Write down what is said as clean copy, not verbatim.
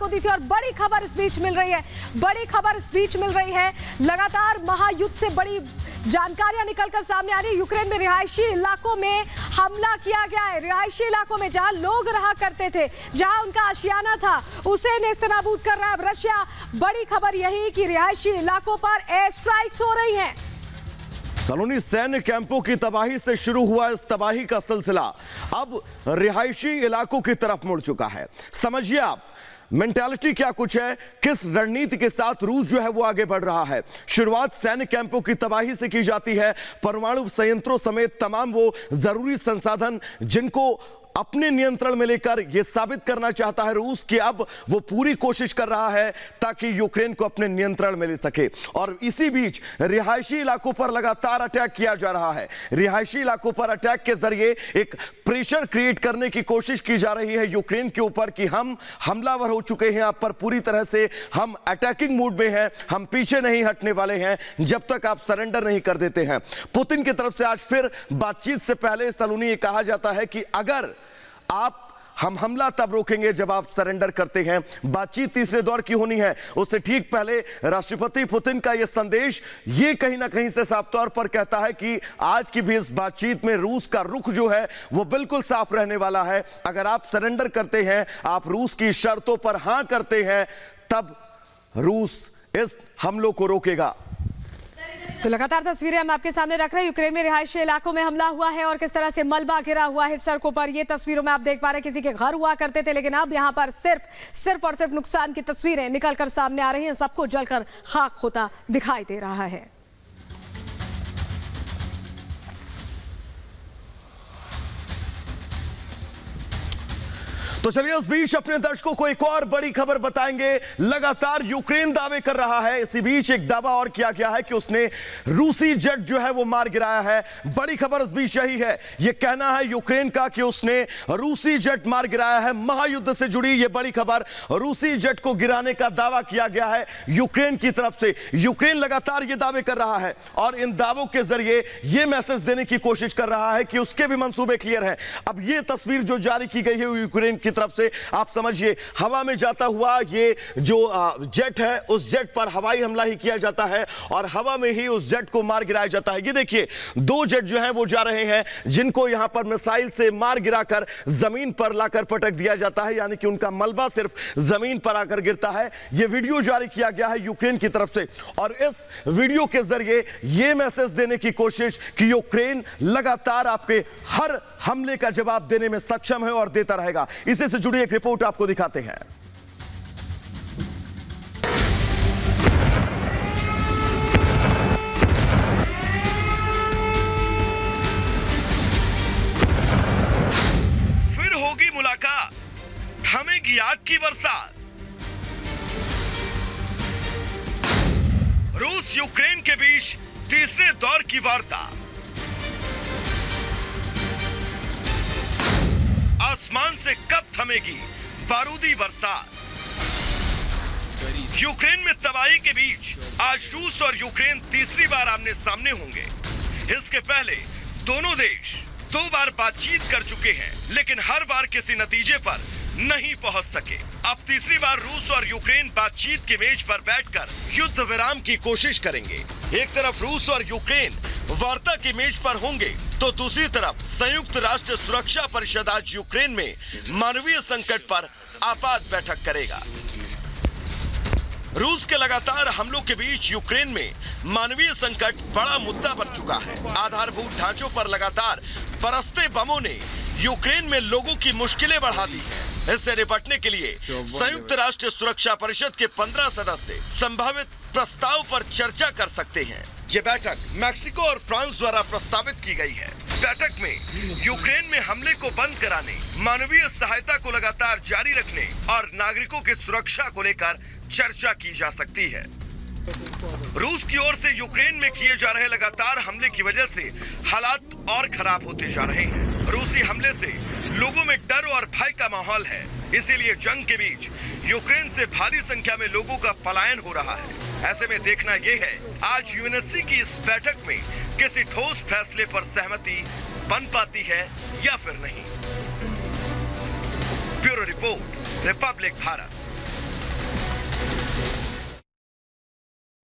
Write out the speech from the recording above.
को दी थी। और बड़ी खबर इस बीच मिल रही है, लगातार महायुद्ध से बड़ी जानकारियां निकलकर सामने आ रही है। यूक्रेन में रिहायशी इलाकों में हमला किया गया है। रिहायशी इलाकों में जहां लोग रहा करते थे, जहां उनका आशियाना था, उसे नेस्तनाबूद कर रहा है अब रशिया। बड़ी खबर यही कि रिहायशी इलाकों पर एयर स्ट्राइक्स हो रही हैं। सलोनी, सैन्य कैंपों की तबाही से शुरू हुआ इस तबाही का सिलसिला अब रिहायशी इलाकों की तरफ मुड़ चुका है। समझिए आप मेंटालिटी क्या कुछ है, किस रणनीति के साथ रूस जो है वो आगे बढ़ रहा है। शुरुआत सैन्य कैंपों की तबाही से की जाती है। परमाणु संयंत्रों समेत तमाम वो जरूरी संसाधन जिनको अपने नियंत्रण में लेकर यह साबित करना चाहता है रूस कि अब वो पूरी कोशिश कर रहा है ताकि यूक्रेन को अपने नियंत्रण में ले सके। और इसी बीच रिहायशी इलाकों पर लगातार अटैक किया जा रहा है। रिहायशी इलाकों पर अटैक के जरिए एक प्रेशर क्रिएट करने की कोशिश की जा रही है यूक्रेन के ऊपर कि हम हमलावर हो चुके हैं, आप पर पूरी तरह से हम अटैकिंग मूड में हैं, हम पीछे नहीं हटने वाले हैं जब तक आप सरेंडर नहीं कर देते हैं। पुतिन की तरफ से आज फिर बातचीत से पहले सलोनी ये कहा जाता है कि अगर हम हमला तब रोकेंगे जब आप सरेंडर करते हैं। बातचीत तीसरे दौर की होनी है, उससे ठीक पहले राष्ट्रपति पुतिन का यह संदेश ये कहीं ना कहीं से साफ तौर पर कहता है कि आज की भी इस बातचीत में रूस का रुख जो है वो बिल्कुल साफ रहने वाला है। अगर आप सरेंडर करते हैं, आप रूस की शर्तों पर हां करते हैं, तब रूस इस हमलों को रोकेगा। तो लगातार तस्वीरें हम आपके सामने रख रहे हैं। यूक्रेन में रिहायशी इलाकों में हमला हुआ है और किस तरह से मलबा गिरा हुआ है सड़कों पर। ये तस्वीरों में आप देख पा रहे हैं किसी के घर हुआ करते थे, लेकिन अब यहाँ पर सिर्फ नुकसान की तस्वीरें निकलकर सामने आ रही हैं। सबको जलकर खाक होता दिखाई दे रहा है। तो चलिए इस बीच अपने दर्शकों को एक और बड़ी खबर बताएंगे। लगातार यूक्रेन दावे कर रहा है, इसी बीच एक दावा और किया गया है कि उसने रूसी जेट जो है वो मार गिराया है। बड़ी खबर इस बीच यही है, यह कहना है यूक्रेन का कि उसने रूसी जेट मार गिराया है। महायुद्ध से जुड़ी यह बड़ी खबर, रूसी जेट को गिराने का दावा किया गया है यूक्रेन की तरफ से। यूक्रेन लगातार ये दावे कर रहा है और इन दावों के जरिए यह मैसेज देने की कोशिश कर रहा है कि उसके भी मंसूबे क्लियर हैं। अब यह तस्वीर जो जारी की गई है यूक्रेन की तरफ से, आप समझिए हवा में जाता हुआ ये जो जेट है, उस जेट पर हवाई हमला ही किया जाता है और हवा में ही उस जेट को मार गिराया जाता है। ये देखिए दो जेट जो हैं वो जा रहे हैं, जिनको यहां पर मिसाइल से मार गिराकर जमीन पर लाकर पटक दिया जाता है, यानी कि उनका मलबा सिर्फ जमीन पर आकर गिरता है। यह वीडियो जारी किया गया है यूक्रेन की तरफ से और इस वीडियो के जरिए यह मैसेज देने की कोशिश कि यूक्रेन लगातार आपके हर हमले का जवाब देने में सक्षम है और देता रहेगा। इसी से जुड़ी एक रिपोर्ट आपको दिखाते हैं। फिर होगी मुलाकात, थमेगी आग की बरसात। रूस यूक्रेन के बीच तीसरे दौर की वार्ता। आसमान से कब थमेगी बारूदी बरसात। यूक्रेन में तबाही के बीच आज रूस और यूक्रेन तीसरी बार आमने सामने होंगे। इसके पहले दोनों देश 2 बार बातचीत कर चुके हैं, लेकिन हर बार किसी नतीजे पर नहीं पहुंच सके। अब तीसरी बार रूस और यूक्रेन बातचीत की मेज पर बैठकर युद्ध विराम की कोशिश करेंगे। एक तरफ रूस और यूक्रेन वार्ता की मेज पर होंगे, तो दूसरी तरफ संयुक्त राष्ट्र सुरक्षा परिषद आज यूक्रेन में मानवीय संकट पर आपात बैठक करेगा। रूस के लगातार हमलों के बीच यूक्रेन में मानवीय संकट बड़ा मुद्दा बन चुका है। आधारभूत ढांचों पर लगातार बरसते बमों ने यूक्रेन में लोगों की मुश्किलें बढ़ा दी है। इससे निपटने के लिए संयुक्त राष्ट्र सुरक्षा परिषद के 15 सदस्य संभावित प्रस्ताव पर चर्चा कर सकते हैं। ये बैठक मैक्सिको और फ्रांस द्वारा प्रस्तावित की गई है। बैठक में यूक्रेन में हमले को बंद कराने, मानवीय सहायता को लगातार जारी रखने और नागरिकों की सुरक्षा को लेकर चर्चा की जा सकती है। रूस की ओर से यूक्रेन में किए जा रहे लगातार हमले की वजह से हालात और खराब होते जा रहे हैं। रूसी हमले से लोगों में डर और भय का माहौल है, इसीलिए जंग के बीच यूक्रेन से भारी संख्या में लोगों का पलायन हो रहा है। ऐसे में देखना यह है आज यूएनएससी की इस बैठक में किसी ठोस फैसले पर सहमति बन पाती है या फिर नहीं। Bureau report, Republic Bharat.